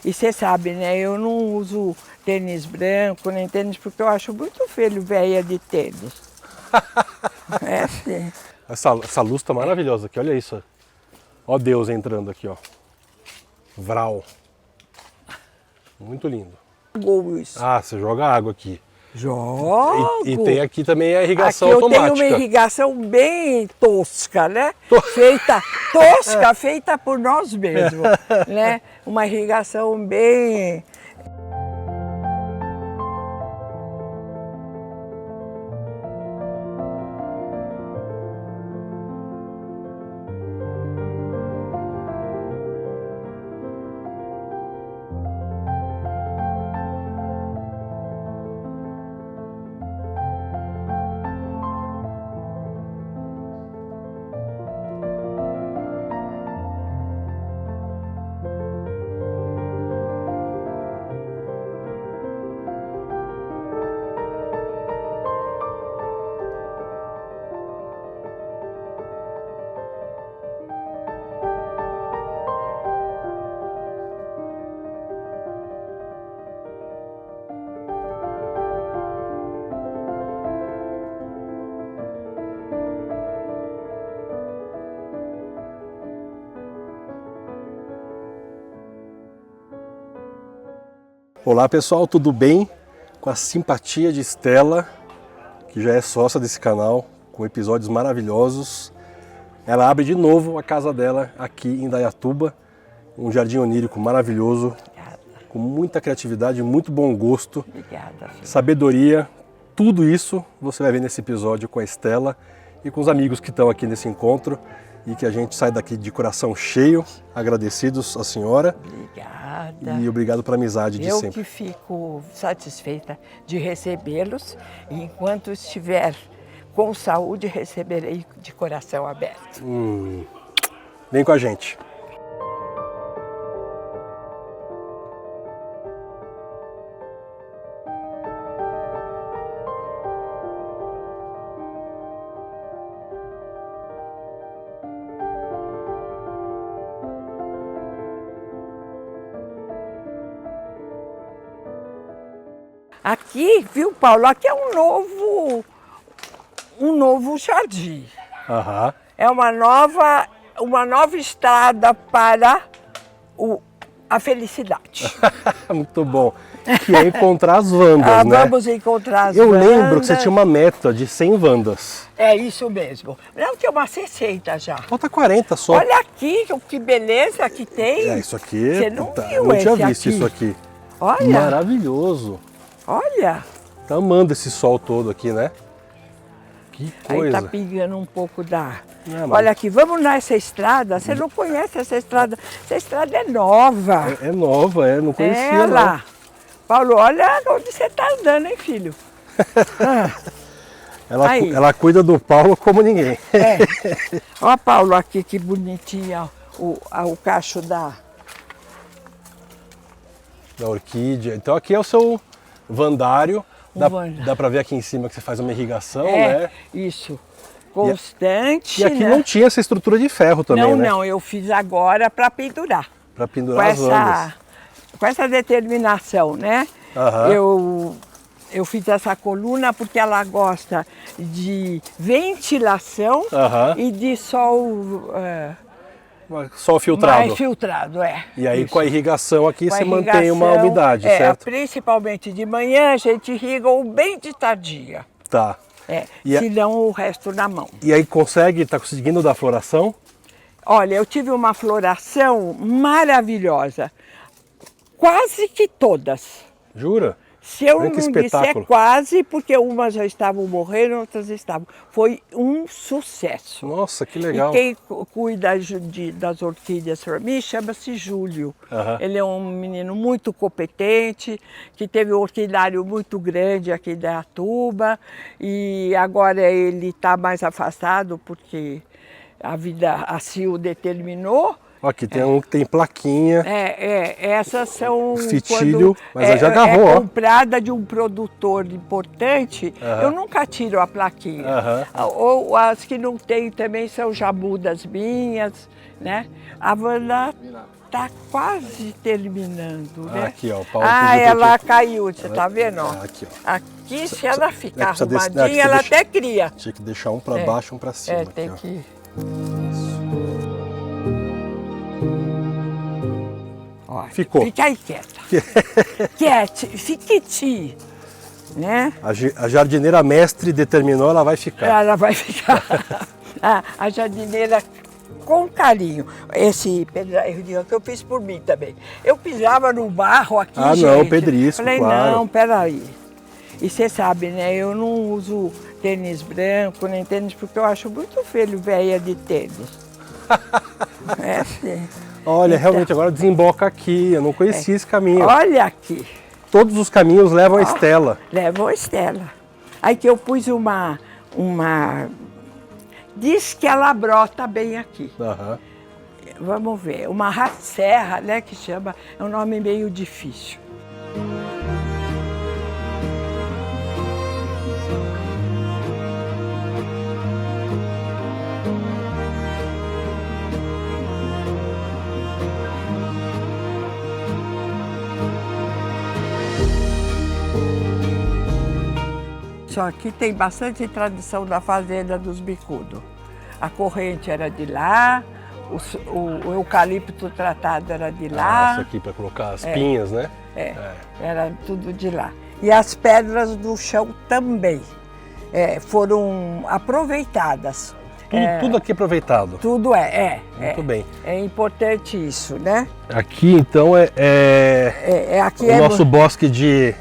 E você sabe, né? Eu não uso tênis branco, nem tênis, porque eu acho muito feio véia de tênis. É sim. Essa luz tá maravilhosa aqui, olha isso. Ó Deus entrando aqui, ó. Vral. Muito lindo. Isso. Ah, você joga água aqui. Jogo! E tem aqui também a irrigação aqui eu automática. tenho uma irrigação bem tosca, né? Feita por nós mesmos, né? Uma irrigação bem... Olá pessoal, tudo bem? Com a simpatia de Estela, que já é sócia desse canal, com episódios maravilhosos. Ela abre de novo a casa dela aqui em Indaiatuba, um jardim onírico maravilhoso, com muita criatividade, muito bom gosto, Obrigada, filha. sabedoria. Tudo isso você vai ver nesse episódio com a Estela e com os amigos que estão aqui nesse encontro e que a gente sai daqui de coração cheio, agradecidos à senhora. Obrigada. E obrigado pela amizade de Eu sempre. que fico satisfeita de recebê-los e enquanto estiver com saúde, receberei de coração aberto. Vem com a gente. Aqui, viu, Paulo? Aqui é um novo jardim. Aham. É uma nova estrada para a felicidade. Muito bom. Que é encontrar as Wandas, né? Vamos encontrar as Eu Wandas. lembro que você tinha uma meta de 100 Wandas. É isso mesmo. Não, tem uma 60 já. Falta 40 só. Olha aqui, que beleza que tem. É, isso aqui... Você não viu não tinha esse visto aqui? isso aqui. Olha, Maravilhoso. olha. Tá amando esse sol todo aqui, né? Que Aí coisa. tá pingando um pouco da... É, mas- Olha aqui, vamos nessa estrada. Você não conhece essa estrada? Essa estrada é nova. É nova, não conhecia É não. lá. Paulo, olha onde você está andando, hein, filho? Aí. Ela cuida do Paulo como ninguém. É. Ó, Paulo, aqui que bonitinha o cacho da... Da orquídea. Então aqui é o seu vandário. Vandário. Dá pra ver aqui em cima que você faz uma irrigação, né? Isso. Constante, E aqui né? não tinha essa estrutura de ferro também, Não, né? não, eu fiz agora para pendurar. Pra pendurar as Wandas. Com essa determinação, né? Aham. Eu fiz essa coluna porque ela gosta de ventilação Aham. e de sol Sol filtrado. mais filtrado, é. E aí Isso. com a irrigação aqui Com a você mantém uma irrigação, umidade, certo? Principalmente de manhã a gente irriga ou bem de tardia. Tá. Se não o resto na mão. E aí tá conseguindo dar floração? Olha, eu tive uma floração maravilhosa. Quase que todas. Jura? Se eu Olha não que disser espetáculo. quase, porque umas já estavam morrendo, outras estavam. Foi um sucesso. Nossa, que legal. E quem cuida das orquídeas para mim chama-se Júlio. Aham. Ele é um menino muito competente, que teve um orquidário muito grande aqui em Indaiatuba e agora ele está mais afastado porque a vida assim o determinou. Aqui tem um que tem plaquinha. Essas são Fitilho, mas quando já agarrou, ó. comprada de um produtor importante, eu nunca tiro a plaquinha. Ou as que não tem também são jabudas minhas, né? A Wanda está quase terminando, né? Aqui, ó. O Paulo Ah, pediu ela que- caiu, você tá vendo? Ó? Aqui, ó. Aqui, se ela ficar precisa desse- arrumadinha, ela deixa- até cria. Tinha que deixar um para baixo, um para cima. É, aqui, tem ó. que... Ó, Ficou. Fica aí quieta. Fique-te, né? A jardineira mestre determinou, ela vai ficar. Ela vai ficar. A jardineira com carinho. Esse pedregulho que eu fiz por mim também. Eu pisava no barro aqui, Ah, gente. não, pedrisco, Falei, claro. não, peraí. E você sabe, né? Eu não uso tênis branco, nem tênis, porque eu acho muito feio velha de tênis. É sim. Olha, Então. realmente, agora desemboca aqui. Eu não conhecia esse caminho. Olha aqui. Todos os caminhos levam a Estela. Levou a Estela. Aí que eu pus uma... Diz que ela brota bem aqui. Aham. Vamos ver. Uma raserra, né, que chama. É um nome meio difícil. Só aqui tem bastante tradição da fazenda dos bicudos. A corrente era de lá, o eucalipto tratado era de lá. Isso aqui para colocar as pinhas, né? Era tudo de lá. E as pedras do chão também foram aproveitadas. Tudo aqui aproveitado. Tudo Muito bem. É importante isso, né? Aqui, então, Aqui o nosso bosque de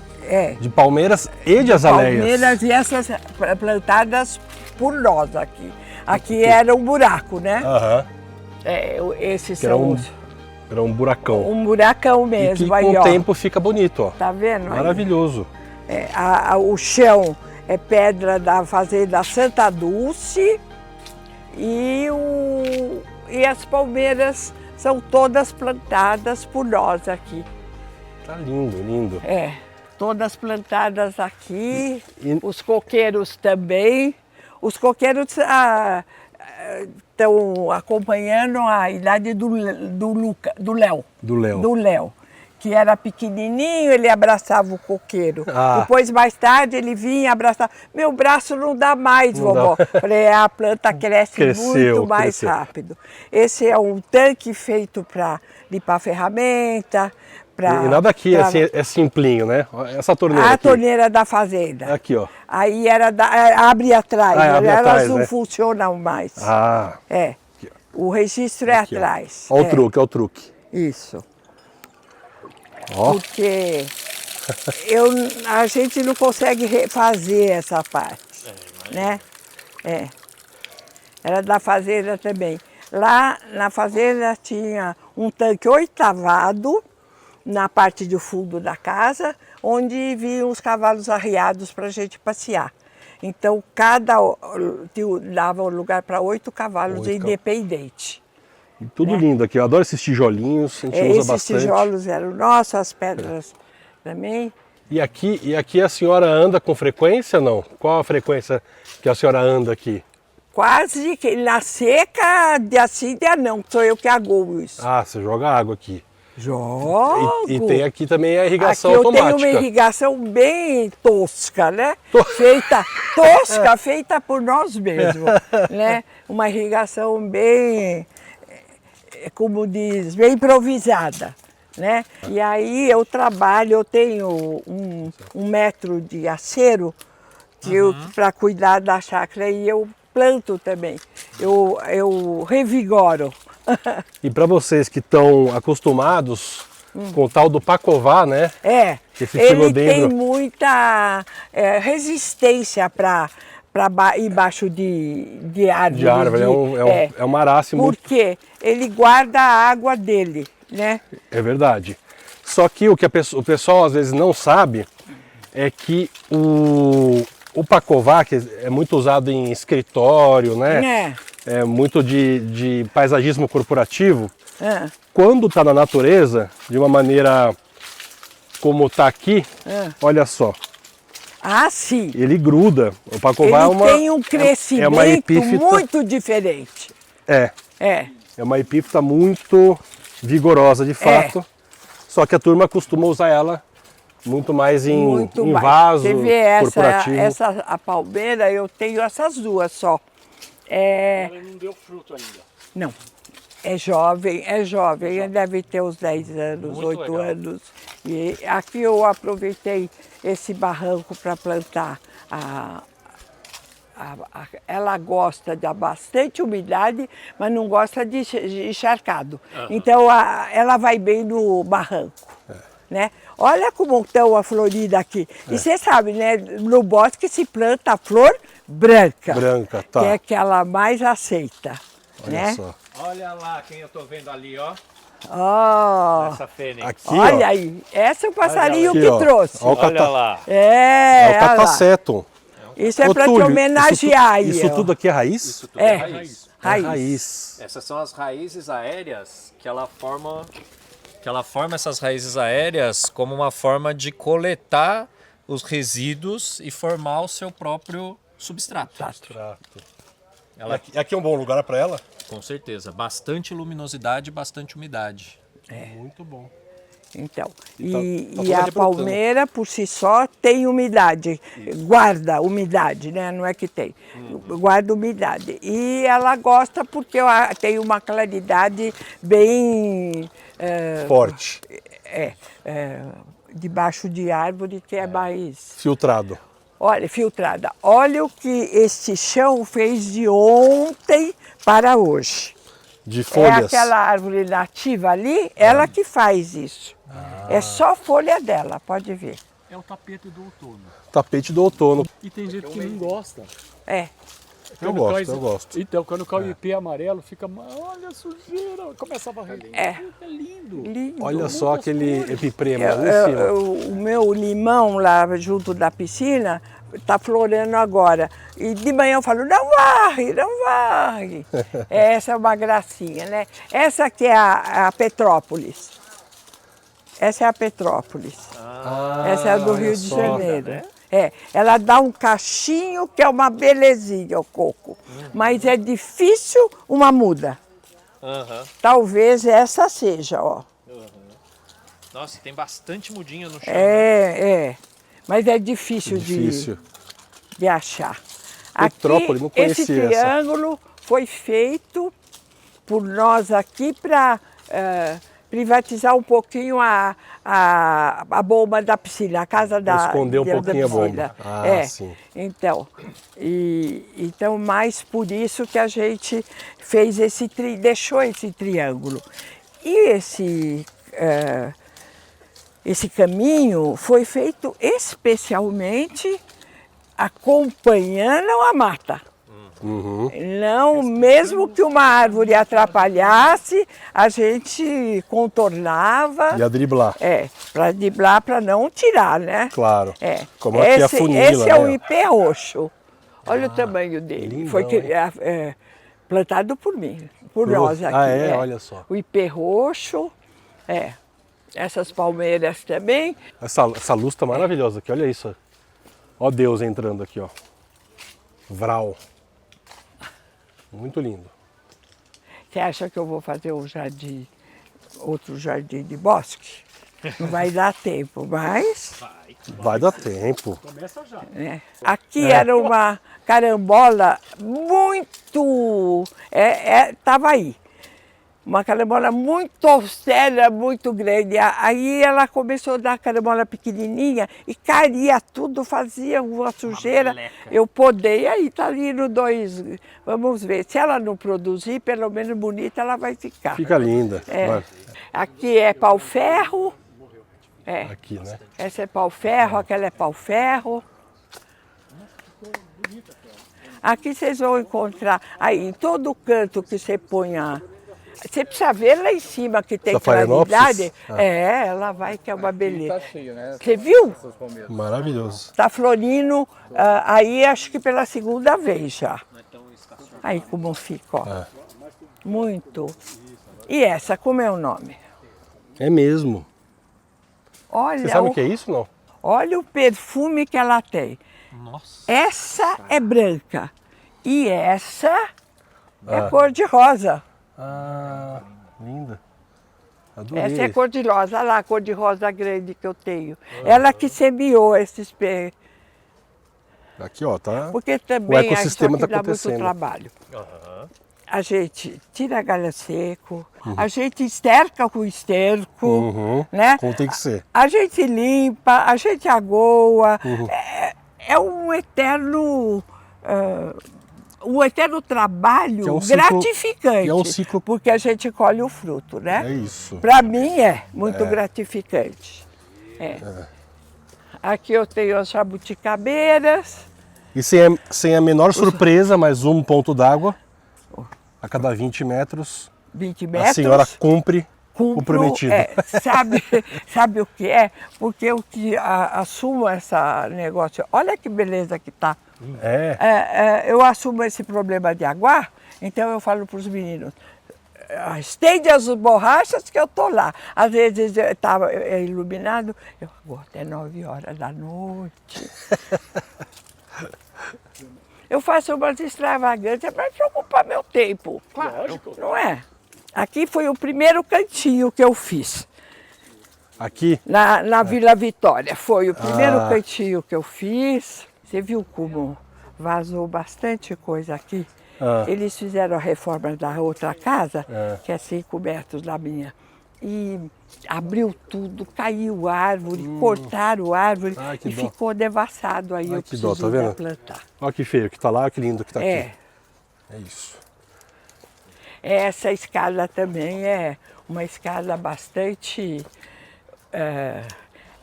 palmeiras e de azaleias. Palmeiras e essas plantadas por nós aqui. Aqui era um buraco, né? Aham. Esses Que era são era um buracão. um buracão E mesmo. que aí, com o ó. tempo fica bonito, ó. Tá vendo? aí? Maravilhoso. O chão é pedra da fazenda Santa Dulce e as palmeiras são todas plantadas por nós aqui. Tá lindo, lindo. Todas plantadas aqui, E- os coqueiros também. Os coqueiros estão acompanhando a idade do Léo. Do Léo. Do Léo, que era pequenininho, ele abraçava o coqueiro. Ah. Depois, mais tarde, ele vinha e abraçava. Meu braço não dá mais, Não vovó. dá. Falei, a planta cresce Cresceu, muito mais cresceu. rápido. Esse é um tanque feito para limpar ferramenta. E nada aqui é simplinho, né? Essa torneira A aqui. torneira da fazenda. Aqui, ó. Aí abre atrás, abre elas atrás, não né? funcionam mais. Ah, O registro é aqui, ó. atrás. Ó o truque, ó o truque. Isso. Ó. Porque a gente não consegue refazer essa parte, né? Era da fazenda também. Lá na fazenda tinha um tanque oitavado na parte do fundo da casa, onde vinham os cavalos arriados para a gente passear. Então, dava um lugar para 8 cavalos independentes. E tudo lindo aqui. Eu adoro esses tijolinhos, a gente usa Esses bastante. tijolos eram nossos, as pedras também. E aqui a senhora anda com frequência ou não? Qual a frequência que a senhora anda aqui? Quase que na seca, dia sim, dia não, sou eu que agoo isso. Ah, você joga água aqui. Jogo! E tem aqui também a irrigação aqui eu automática. tenho uma irrigação bem tosca, né? Feita por nós mesmos, né? Uma irrigação bem, como diz, bem improvisada, né? E aí eu tenho um metro de acero para cuidar da chácara e eu planto também. Eu revigoro. E para vocês que estão acostumados com o tal do pacová, né? Esse Ele filodendro. tem muita resistência para embaixo de árvore. De árvore, é um arace muito... Porque ele guarda a água dele, né? É verdade. Só que o o pessoal às vezes não sabe é que o pacová, que é muito usado em escritório, né? É muito de paisagismo corporativo. Quando está na natureza, de uma maneira como está aqui, olha só. Ah, sim. Ele gruda. O pacová tem um crescimento uma epífita, muito diferente. É uma epífita muito vigorosa de fato. Só que a turma costuma usar ela muito mais em Muito mais. vaso Você vê corporativo. a palmeira, eu tenho essas duas só. Ela não deu fruto ainda. Não, é jovem, deve ter uns 10 anos, Muito 8 legal. anos. E aqui eu aproveitei esse barranco para plantar ela gosta de bastante umidade, mas não gosta de encharcado. Então ela vai bem no barranco. Né? Olha como estão a florida aqui. E você sabe, né? No bosque se planta a flor branca. Branca, tá. Que é que ela mais aceita. Olha né? só. Olha lá quem eu tô vendo ali, ó. Ó, Essa fênix. Aqui, olha ó. aí. Esse é o passarinho Aqui, que ó. trouxe. Ó, o Olha lá. É, É o olha lá. catacetum. Isso é Ô, para te Túlio, homenagear aí. Isso ó. tudo aqui é raiz? Isso tudo É, é raiz. É raiz. raiz. Essas são as raízes aéreas que ela forma. Que ela forma essas raízes aéreas como uma forma de coletar os resíduos e formar o seu próprio substrato. Ela, Aqui é um bom lugar para ela? com certeza, bastante luminosidade e bastante umidade. Muito bom. Então, tá e toda a rebrotando. palmeira por si só tem umidade, guarda umidade, né? Não é que tem, guarda umidade. E ela gosta porque tem uma claridade bem Forte. debaixo de árvore que é mais, Filtrado. olha, filtrada. Olha o que este chão fez de ontem para hoje. De É folhas. aquela árvore nativa ali, ela que faz isso. É só folha dela, pode ver. É o tapete do outono. Tapete do outono. E tem gente que não gosta. É. Eu gosto. Então, quando cai o ipê amarelo, fica. Olha a sujeira. Começa a varrer. Fica lindo. Lindo. Olha só aquele epiprema Eu- ali em cima. o meu limão lá junto da piscina está florando agora. E de manhã eu falo, não varre, não varre. Essa é uma gracinha, né? Essa aqui é a Petrópolis. Essa é a Petrópolis. Essa é do olha Rio de só. Janeiro. Ela dá um cachinho que é uma belezinha, o coco. Mas é difícil uma muda. Talvez essa seja, ó. Nossa, tem bastante mudinha no chão. Mas é difícil, Difícil. de achar. Petrópolis, não esse conhecia essa. triângulo foi feito por nós aqui para privatizar um pouquinho a bomba da piscina, a casa da Esconder um da pouquinho a bomba. piscina. Ah, sim. Então, então, mais por isso que a gente fez deixou esse triângulo. E esse caminho foi feito especialmente acompanhando a mata. Não, mesmo que uma árvore atrapalhasse, a gente contornava. Ia driblar. Para driblar, para não tirar, né? Claro. Como esse, aqui a funila, esse é né, o ó. ipê roxo. Olha o tamanho dele. lindão, Foi hein? plantado por mim, por nós aqui. Olha só. O ipê roxo, essas palmeiras também. Essa luz tá maravilhosa aqui, olha isso. Ó Deus entrando aqui, ó. Vral. Muito lindo. Você acha que eu vou fazer outro jardim de bosque? Não vai dar tempo, mas... Vai dar tempo. Começa já. Aqui era uma carambola muito... Estava aí. Uma carambola muito austera, muito grande. Aí ela começou a dar carambola pequenininha e caía tudo, fazia uma sujeira. Eu podei, aí tá ali no 2. Vamos ver. Se ela não produzir, pelo menos bonita ela vai ficar. Fica linda. Vai. Aqui é pau-ferro. Aqui, né? Essa é pau-ferro, aquela é pau-ferro. Aqui vocês vão encontrar, aí em todo canto que você põe você precisa ver lá em cima que tem claridade. Safarianópolis? Ela vai que é uma beleza. Tá cheio, né? Você viu? Maravilhoso. Tá florindo aí acho que pela segunda vez já. Aí como fica, ó. Muito. E essa, como é o nome? É mesmo. Olha, Você sabe o que é isso, não? olha o perfume que ela tem. Nossa. Essa é branca e essa é cor de rosa. Ah, linda. Adorei. Essa é cor-de-rosa, olha lá a cor-de-rosa grande que eu tenho. Ela que semeou esses pés. Aqui, ó, tá? Porque também O ecossistema isso aqui tá dá muito acontecendo. trabalho. Aham. A gente tira galho seco, a gente esterca com esterco, né? Como tem que ser. A gente limpa, a gente agoa. Uhum. É um eterno trabalho Que é um ciclo- gratificante. que é um ciclo- Porque a gente colhe o fruto, né? É isso. Para mim é muito gratificante. Aqui eu tenho as jabuticabeiras. E sem a menor surpresa, mais um ponto d'água a cada 20 metros. 20 metros. A senhora cumpre o Cumpro, prometido. sabe o que é? Porque eu que assumo esse negócio. Olha que beleza que tá. Eu assumo esse problema de aguar, então eu falo para os meninos, estende as borrachas que eu tô lá. Às vezes estava iluminado, eu vou até 9 horas da noite. Eu faço umas extravagâncias para ocupar meu tempo. Claro, lógico. Não é? Aqui foi o primeiro cantinho que eu fiz. Aqui? Na Vila Vitória. Foi o primeiro cantinho que eu fiz. Você viu como vazou bastante coisa aqui? Eles fizeram a reforma da outra casa, que é 5 metros da minha. E abriu tudo, caiu árvore, cortaram árvore e ficou devassado. Aí eu que dó, preciso tá vendo? plantar. Olha que feio que tá lá, olha que lindo que tá aqui. É isso. Essa escada também é uma escada bastante...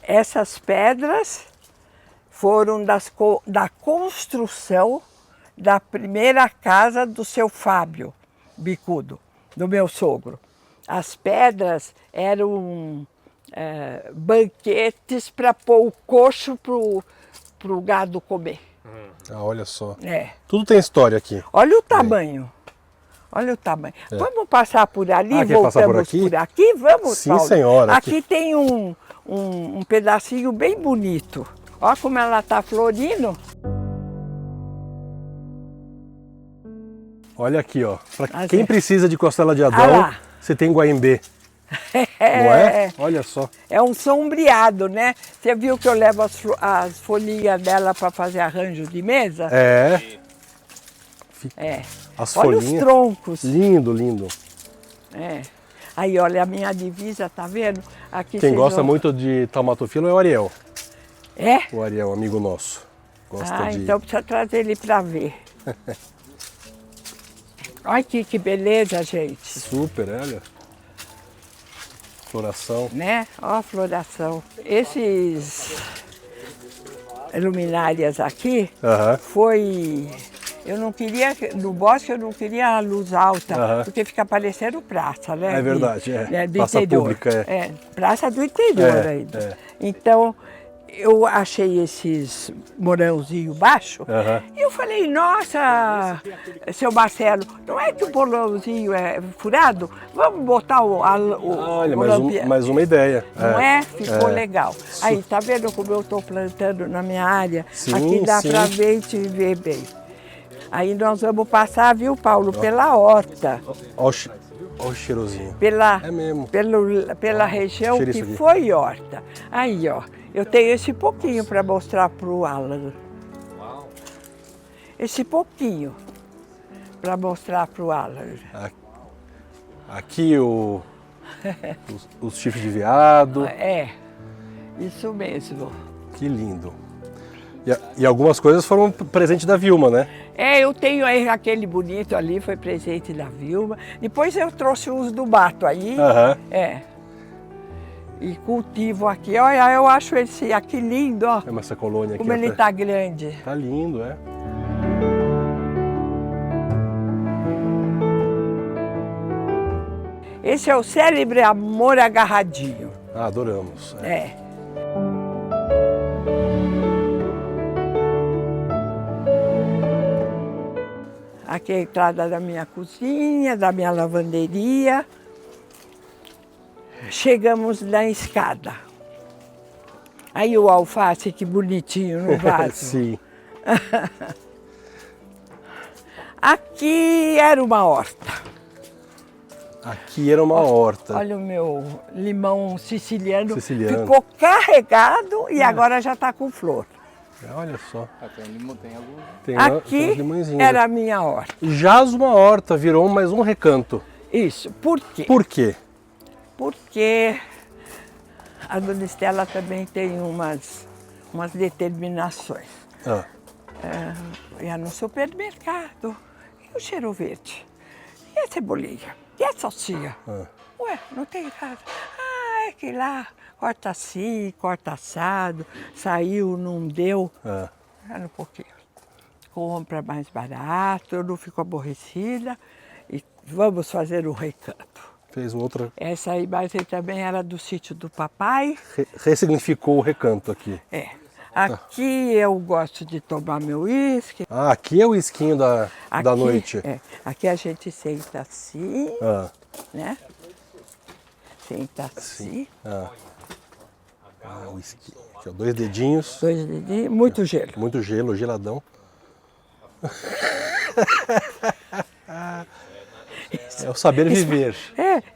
essas pedras foram da construção da primeira casa do seu Fábio Bicudo, do meu sogro. As pedras eram banquetes para pôr o coxo para o gado comer. Olha só. É. Tudo tem história aqui. Olha o tamanho. Olha o tamanho. Vamos passar por ali, quer passar voltamos por aqui? aqui? Vamos, Sim, Paulo. senhora. Aqui tem um pedacinho bem bonito. Olha como ela está florindo. Olha aqui, ó. Pra quem precisa de costela de Adão, lá. você tem Guaimbê. Não é? Olha só. É um sombreado, né? Você viu que eu levo as folhinhas dela para fazer arranjo de mesa? As folhinhas. Olha os troncos. Lindo, lindo. Aí, olha a minha divisa, tá vendo? Aqui Quem gosta muito de taumatofilo é o Ariel. É? O Ariel, amigo nosso. Gosta de... então precisa trazer ele para ver. Olha aqui que beleza, gente. Super, olha. Floração. Né? Ó a floração. Esses luminárias aqui foi... Eu não queria, no bosque eu não queria a luz alta, porque fica parecendo praça, né? É verdade, do praça interior. Pública, praça do interior ainda. Então, eu achei esses morãozinhos baixos e eu falei, nossa, seu Marcelo, não é que o morãozinho é furado? Vamos botar Olha, mais uma ideia. Não é? Ficou legal. Aí, tá vendo como eu estou plantando na minha área? Sim, aqui dá para ver e te ver bem. Aí nós vamos passar, viu, Paulo, pela horta. Olha o cheirosinho. É mesmo. Pela região que foi horta. Aí, ó, eu tenho esse pouquinho para mostrar para o Alan. Uau. Esse pouquinho para mostrar para o Alan. Aqui os chifres de veado. Isso mesmo. Que lindo. E algumas coisas foram presente da Vilma, né? Eu tenho aquele bonito ali, foi presente da Vilma. Depois eu trouxe uns do mato aí. E cultivo aqui. Olha, eu acho esse aqui lindo, ó. Essa colônia aqui. Como ele tá grande. Tá lindo, Esse é o célebre amor agarradinho. Adoramos. Aqui é a entrada da minha cozinha, da minha lavanderia. Chegamos na escada. Aí o alface, que bonitinho no vaso. Sim. Aqui era uma horta. Aqui era uma horta. Olha o meu limão siciliano. Siciliano. Ficou carregado e agora já está com flor. Olha só. Tem limão, tem algum. Tem uns Aqui limõezinhos. era a minha horta. Jaz uma horta, virou mais um recanto. Isso. Por quê? Por quê? Porque a Dona Estela também tem umas determinações. Ah, Ia no supermercado, e o cheiro verde? E a cebolinha? E a salsinha? Ué, não tem casa. Ah, é que lá corta assim, corta assado, saiu, não deu. Era um pouquinho. Compra mais barato, eu não fico aborrecida e vamos fazer um recanto. fez outra. Essa imagem também era do sítio do papai. Ressignificou o recanto aqui. É. Aqui eu gosto de tomar meu uísque. Ah, aqui é o esquinho da Aqui, noite. aqui a gente senta assim, né? Senta assim. O esquinho. Aqui, ó, 2 dedinhos. 2 dedinhos, muito gelo. Muito gelo, geladão. É o saber viver.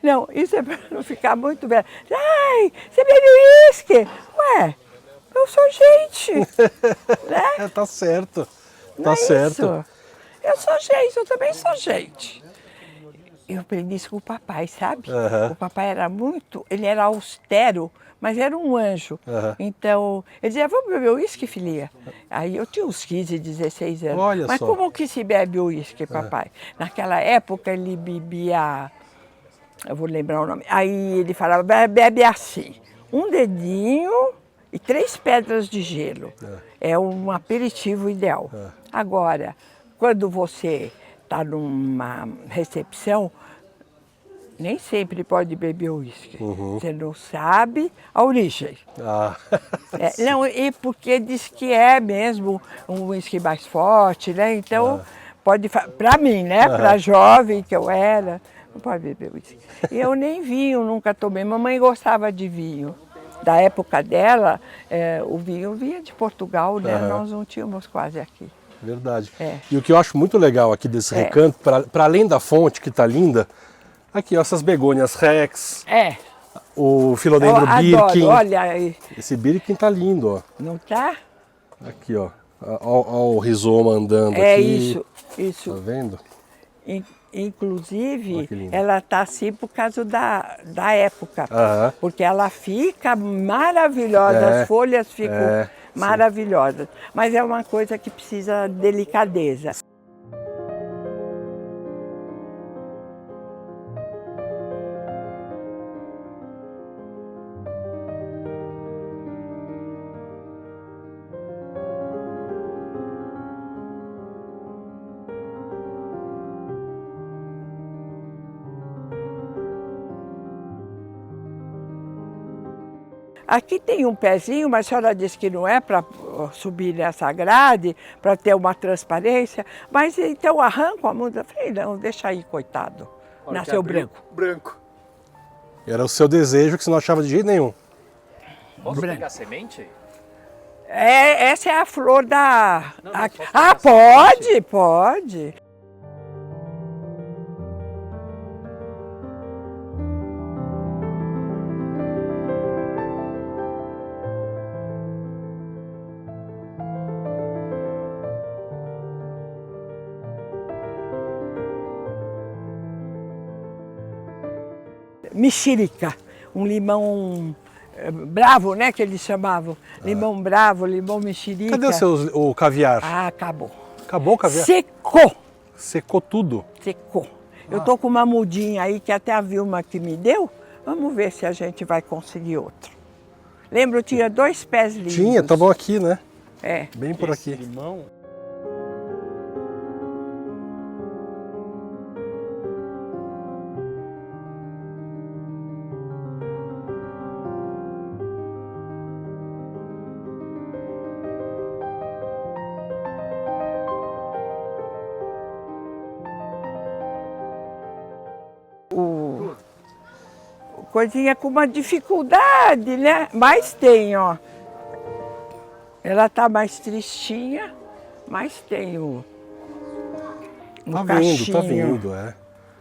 Não, isso é para não ficar muito velho. Ai, você bebe uísque? Ué, eu sou gente, né? Tá certo. Não Tá é certo. isso? Eu sou gente, eu também sou gente. Eu aprendi isso com o papai, sabe? O papai era ele era austero, mas era um anjo. Então, ele dizia, vamos beber uísque, filhinha? Aí eu tinha uns 15, 16 anos. Olha mas só. como que se bebe uísque, papai? Naquela época ele bebia, eu vou lembrar o nome, aí ele falava, bebe assim, um dedinho e 3 pedras de gelo. É um aperitivo ideal. Agora, quando você está numa recepção, nem sempre pode beber uísque. Você não sabe a origem. Não, e porque diz que é mesmo um uísque mais forte, né? Então, para mim, né? Para jovem que eu era, não pode beber uísque. Eu nem vinho nunca tomei. Mamãe gostava de vinho. Da época dela, o vinho vinha de Portugal, né? Nós não tínhamos quase aqui. Verdade. E o que eu acho muito legal aqui desse recanto, para além da fonte que tá linda, aqui ó, essas begônias rex, o Philodendron Birkin. Olha aí. Esse Birkin tá lindo, ó. Não tá? Aqui ó, ó o rizoma andando aqui. Isso. Tá vendo? Inclusive, ela tá assim por causa da época. Porque ela fica maravilhosa, as folhas ficam maravilhosas. Mas é uma coisa que precisa de delicadeza. Aqui tem um pezinho, mas a senhora disse que não é para subir nessa grade, para ter uma transparência. Mas então arranco a muda. Falei, não, deixa aí, coitado. Nasceu branco. Branco. Era o seu desejo que você não achava de jeito nenhum. Posso pegar a semente? Essa é a flor da... Não, mas pode. Mexerica, um limão bravo, né, que eles chamavam. Limão bravo, limão mexerica. Cadê o caviar? Acabou. Acabou o caviar? Secou. Secou tudo? Secou. Eu tô com uma mudinha aí que até a Vilma que me deu. Vamos ver se a gente vai conseguir outro. Lembro, tinha 2 pés lindos. Tinha, estavam aqui, né? Bem por aqui. Limão. Coisinha com uma dificuldade, né? Mas tem, ó. Ela tá mais tristinha, mas tem o Tá cachinho. vindo,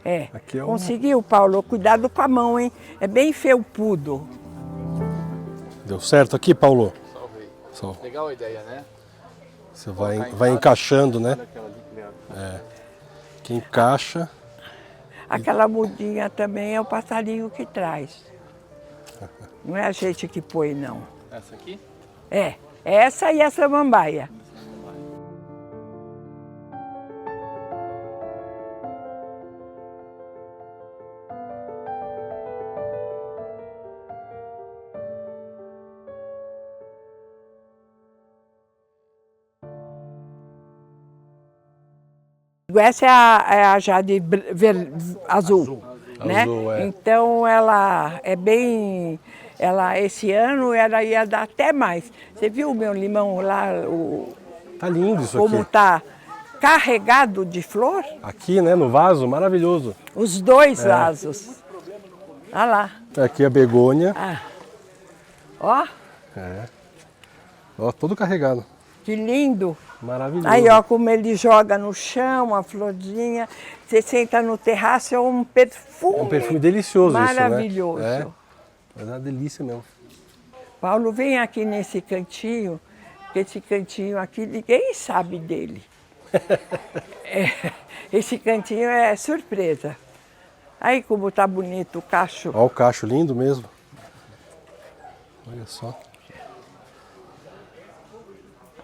É. Aqui é um... Conseguiu, Paulo? Cuidado com a mão, hein? É bem felpudo. Deu certo aqui, Paulo? Salvei. Legal a ideia, né? Você vai encaixando, né? É. Que encaixa. Aquela mudinha também é o passarinho que traz. Não é a gente que põe, não. Essa aqui? É, essa e a samambaia. Essa é a jade azul, né? Azul, é. Então ela é bem... esse ano ela ia dar até mais. Você viu o meu limão lá, Tá lindo isso como aqui. tá carregado de flor? Aqui, né, no vaso, maravilhoso. Os dois vasos. Olha lá. Aqui a begônia. Ó, Ó, todo carregado. que lindo. Maravilhoso. Aí, ó, como ele joga no chão, a florzinha. Você senta no terraço, é um perfume. É um perfume delicioso maravilhoso. isso, né? Mas é uma delícia mesmo. Paulo, vem aqui nesse cantinho, que esse cantinho aqui, ninguém sabe dele. Esse cantinho é surpresa. Aí como tá bonito o cacho. Ó o cacho lindo mesmo. Olha só.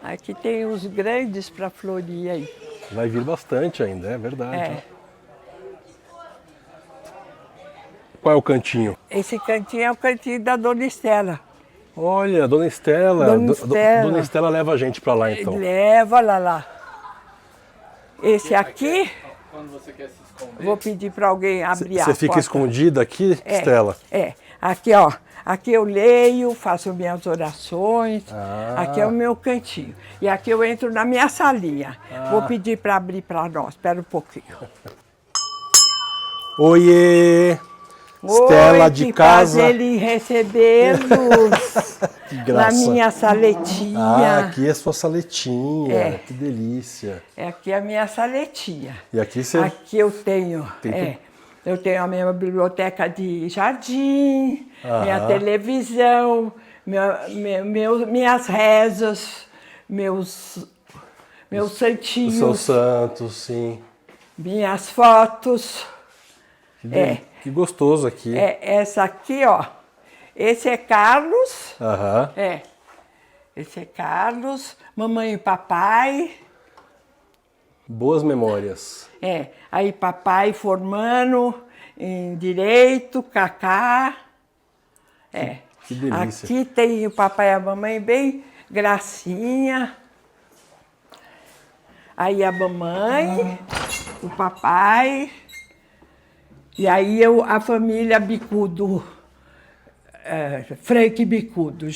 Aqui tem os grandes para florir aí. Vai vir bastante ainda, é verdade. É. Qual é o cantinho? Esse cantinho é o cantinho da Dona Estela. Olha, Dona Estela. Dona Estela. Dona Estela leva a gente pra lá então. Leva lá. Esse aqui, Quando você quer se esconder. vou pedir para alguém abrir a Você fica porta. escondida aqui, Estela? Aqui, ó. Aqui eu leio, faço minhas orações. Aqui é o meu cantinho. E aqui eu entro na minha salinha. Vou pedir para abrir para nós. Espera um pouquinho. Oiê! Estela Oi, de que casa. prazer em recebê-los Que na graça. minha saletinha. Aqui é sua saletinha. É. Que delícia. Aqui é a minha saletinha. E aqui você... Aqui eu tenho, eu tenho a minha biblioteca de jardim, minha televisão, minhas rezas, meus santinhos, Os seus santos, sim. minhas fotos. Que gostoso aqui. Essa aqui, ó, esse é Carlos, Aham. esse é Carlos, mamãe e papai. Boas memórias. Aí papai formando em direito, Cacá. Que delícia. Aqui tem o papai e a mamãe bem gracinha. Aí a mamãe, o papai. E aí a família Bicudo, Frank Bicudo.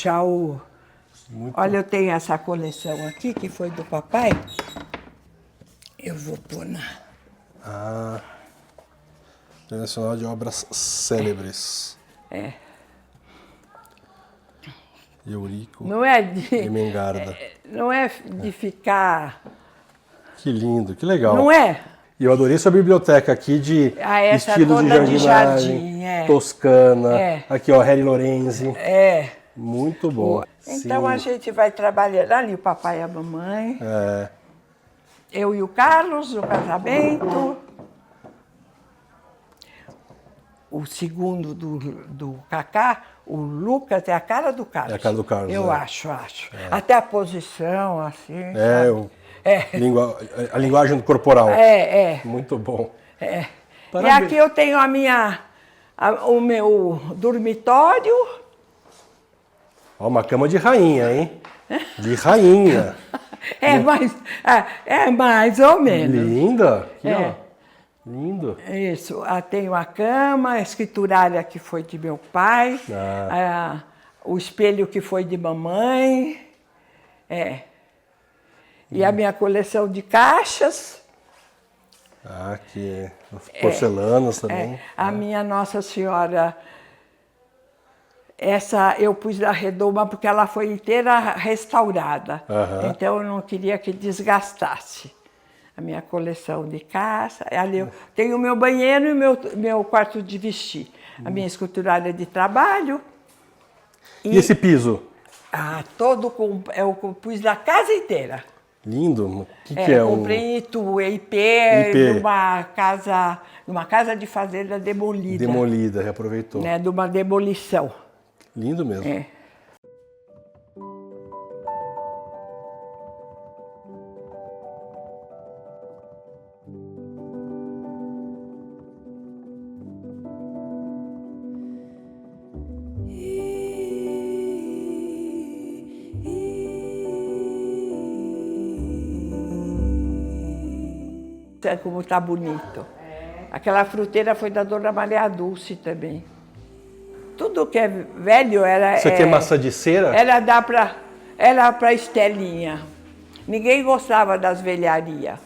Olha, eu tenho essa coleção aqui, que foi do papai. Eu vou pôr na... Internacional de Obras Célebres. Eurico Não é de... Emengarda. Não é de ficar... Que lindo, que legal. Não é? E eu adorei sua biblioteca aqui de Essa estilos de toda de jardinagem, jardim, Toscana. Aqui, ó, Harry Lorenzi. Muito bom. Então Sim. a gente vai trabalhando ali, o papai e a mamãe. É. Eu e o Carlos, no casamento. O segundo do Cacá, o Lucas, é a cara do Carlos. É a cara do Carlos, Eu acho. Até a posição, assim. sabe? A linguagem corporal. Muito bom. E Parabéns. aqui eu tenho o meu dormitório. Ó, uma cama de rainha, hein? De rainha. Mais ou menos. Linda. Aqui, ó. Lindo. Isso. Tenho a cama, a escriturária que foi de meu pai, o espelho que foi de mamãe. E a minha coleção de caixas. Aqui, porcelanas também. A minha Nossa Senhora, essa eu pus na redoma porque ela foi inteira restaurada. Então eu não queria que desgastasse. a minha coleção de caça. Ali eu tenho o meu banheiro e o meu quarto de vestir. A minha esculturária de trabalho. E esse piso? Eu compus da casa inteira. Lindo. O que é eu comprei em Itu, IP. numa casa de fazenda demolida. Demolida, reaproveitou. Né, de uma demolição. Lindo mesmo. É. Como tá bonito. Aquela fruteira foi da Dona Maria Dulce também. Tudo que é velho era... Isso aqui é maçã de cera? Era para Estelinha. Ninguém gostava das velharias.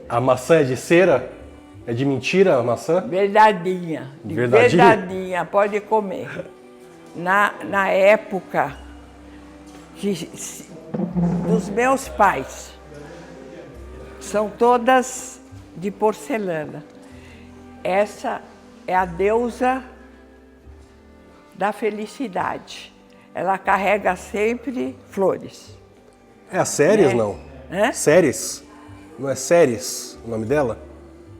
A maçã é de cera? É de mentira a maçã? Verdadinha. Verdadinha, pode comer. Na época dos meus pais, são todas de porcelana. Essa é a deusa da felicidade. Ela carrega sempre flores. É a Ceres, não? Hã? Ceres? Não é Ceres o nome dela?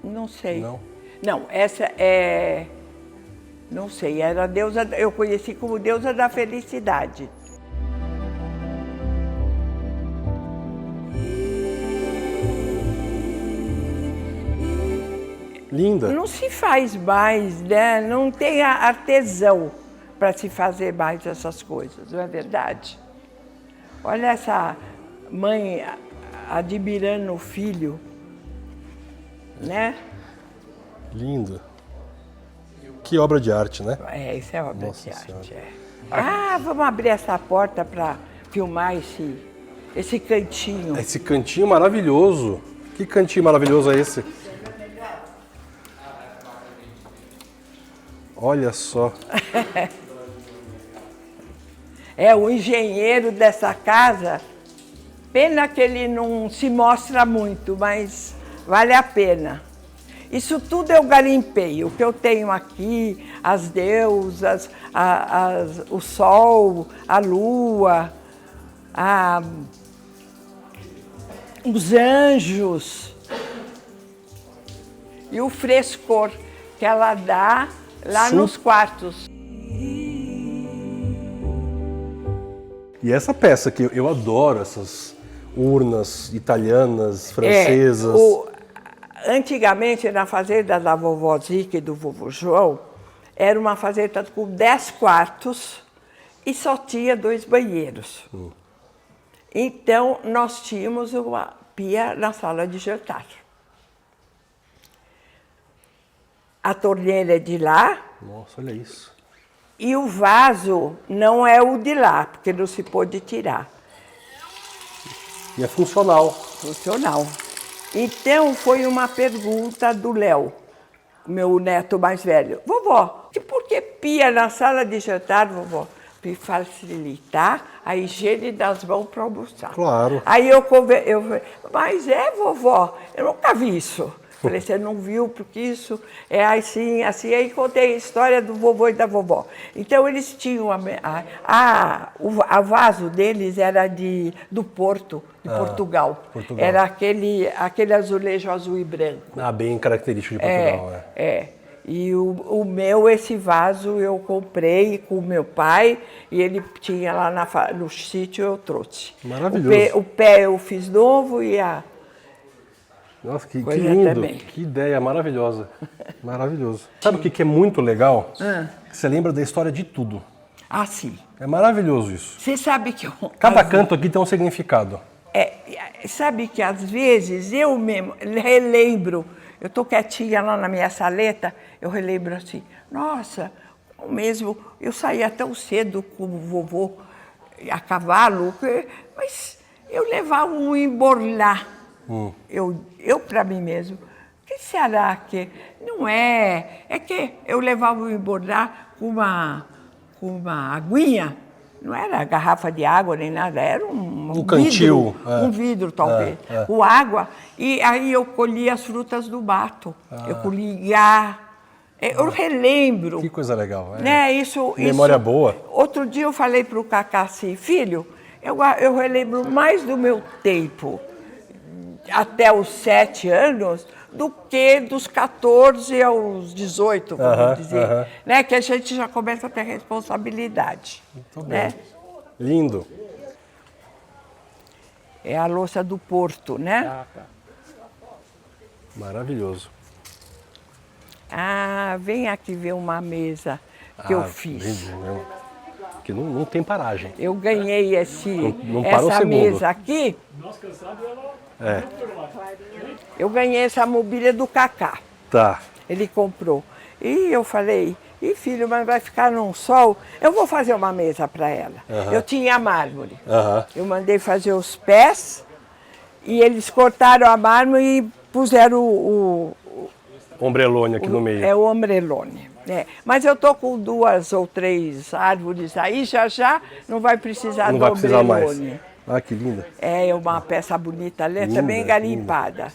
Não sei. Não? Não, essa é... Não sei, era a deusa... Eu conheci como deusa da felicidade. Linda. Não se faz mais, né? Não tem artesão para se fazer mais essas coisas, não é verdade? Olha essa mãe admirando o filho, né? Lindo. Que obra de arte, né? Isso é obra Nossa de arte. Senhora. Vamos abrir essa porta para filmar esse cantinho. Esse cantinho maravilhoso. Que cantinho maravilhoso é esse? Olha só. O engenheiro dessa casa, pena que ele não se mostra muito, mas vale a pena. Isso tudo eu garimpei. O que eu tenho aqui, as deusas, o sol, a lua, os anjos e o frescor que ela dá lá nos quartos. E essa peça que eu adoro, essas urnas italianas, francesas. Antigamente, na fazenda da vovó Zica e do vovô João, era uma fazenda com 10 quartos e só tinha 2 banheiros. Então, nós tínhamos uma pia na sala de jantar. A torneira é de lá. Nossa, olha isso. E o vaso não é o de lá, porque não se pôde tirar. E é funcional. Funcional. Então, foi uma pergunta do Léo, meu neto mais velho. Vovó, por que pia na sala de jantar, vovó? Para facilitar a higiene das mãos para almoçar. Claro. Aí eu falei, mas vovó, eu nunca vi isso. Falei, você não viu, porque isso é assim, assim. Aí contei a história do vovô e da vovó. Então, eles tinham... o vaso deles era do Porto, de Portugal. Era aquele azulejo azul e branco. Bem característico de Portugal. E o meu, esse vaso, eu comprei com o meu pai, e ele tinha lá no sítio, eu trouxe. Maravilhoso. O pé eu fiz novo e a... Nossa, que lindo. Também. Que ideia maravilhosa. Maravilhoso. Sabe o que é muito legal? Você lembra da história de tudo. Sim. É maravilhoso isso. Você sabe que... Cada canto aqui tem um significado. Sabe que às vezes eu mesmo relembro, eu estou quietinha lá na minha saleta, eu relembro assim, nossa, mesmo eu saía tão cedo com o vovô a cavalo, mas eu levava um emborlar. Eu para mim mesmo, o que será que... Não é... É que eu levava o emborlar com uma aguinha Não era garrafa de água nem nada, era um cantil. vidro, um vidro talvez, com água. E aí eu colhia as frutas do mato. Eu colhia. Eu relembro. Que coisa legal. Né? Memória boa. Outro dia eu falei para o Cacá assim, filho, eu relembro mais do meu tempo, até os 7 anos, do que dos 14 aos 18, vamos dizer. Né? Que a gente já começa a ter responsabilidade. Muito né? bem. Lindo. É a louça do Porto, né? Maravilhoso. Ah, vem aqui ver uma mesa que eu fiz. Porque não tem paragem. Eu ganhei Não para um essa segundo. mesa aqui. Eu ganhei essa mobília do Cacá. Tá. Ele comprou. E eu falei, filho, mas vai ficar num sol. Eu vou fazer uma mesa para ela. Eu tinha mármore. Eu mandei fazer os pés e eles cortaram a mármore e puseram o Ombrelone aqui no meio. É o ombrelone. Mas eu tô com 2 ou 3 árvores aí, já não vai precisar Não do vai precisar ombrelone. mais. Ah, que linda. É uma peça bonita ali, Linda, também garimpada.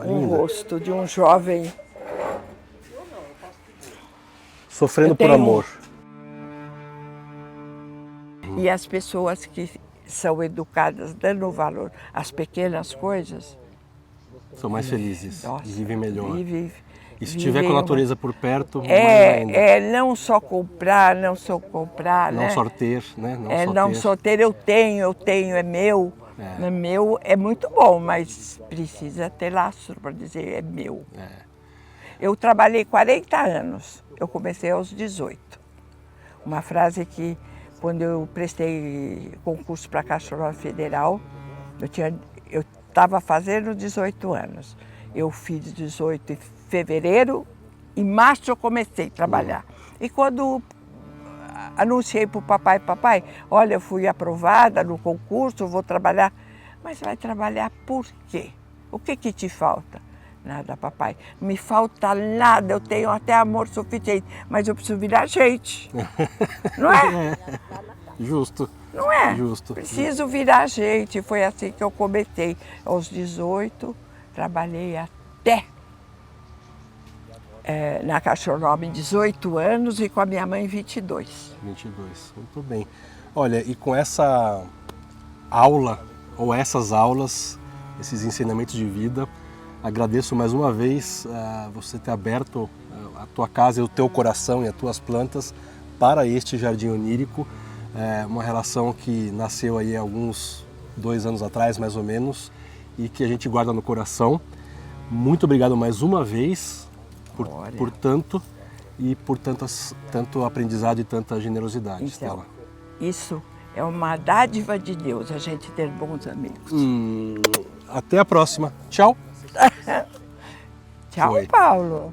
Um linda. rosto de um jovem. Sofrendo Eu por tenho- amor. E as pessoas que são educadas, dando valor às pequenas coisas, São mais felizes. nossa, E vivem melhor. vivem E se tiver com a natureza por perto, mais ainda. não só comprar, não Não né? sorter, né? Não só ter, eu tenho, é meu. É meu, é muito bom, mas precisa ter lastro para dizer é meu. Eu trabalhei 40 anos, eu comecei aos 18. Uma frase que, quando eu prestei concurso para a Caixa Econômica Federal, eu estava fazendo 18 anos. Eu fiz 18 em fevereiro, em março eu comecei a trabalhar. E quando anunciei para o papai, olha, eu fui aprovada no concurso, vou trabalhar. Mas vai trabalhar por quê? O que te falta? Nada, papai. Não me falta nada, eu tenho até amor suficiente, mas eu preciso virar gente. Não é? Justo. Não é? Justo. Preciso virar gente. Foi assim que eu comecei. Aos 18, trabalhei até na Caixa Econômica 18 anos e com a minha mãe 22. 22, muito bem. Olha, e com essa aula, ou essas aulas, esses ensinamentos de vida, agradeço mais uma vez você ter aberto a tua casa e o teu coração e as tuas plantas para este jardim onírico. Uma relação que nasceu aí há alguns 2 anos atrás, mais ou menos, e que a gente guarda no coração. Muito obrigado mais uma vez por tanto e por tanto aprendizado e tanta generosidade, Estela. Isso é uma dádiva de Deus, a gente ter bons amigos. Até a próxima. Tchau. Tchau, Foi. Paulo.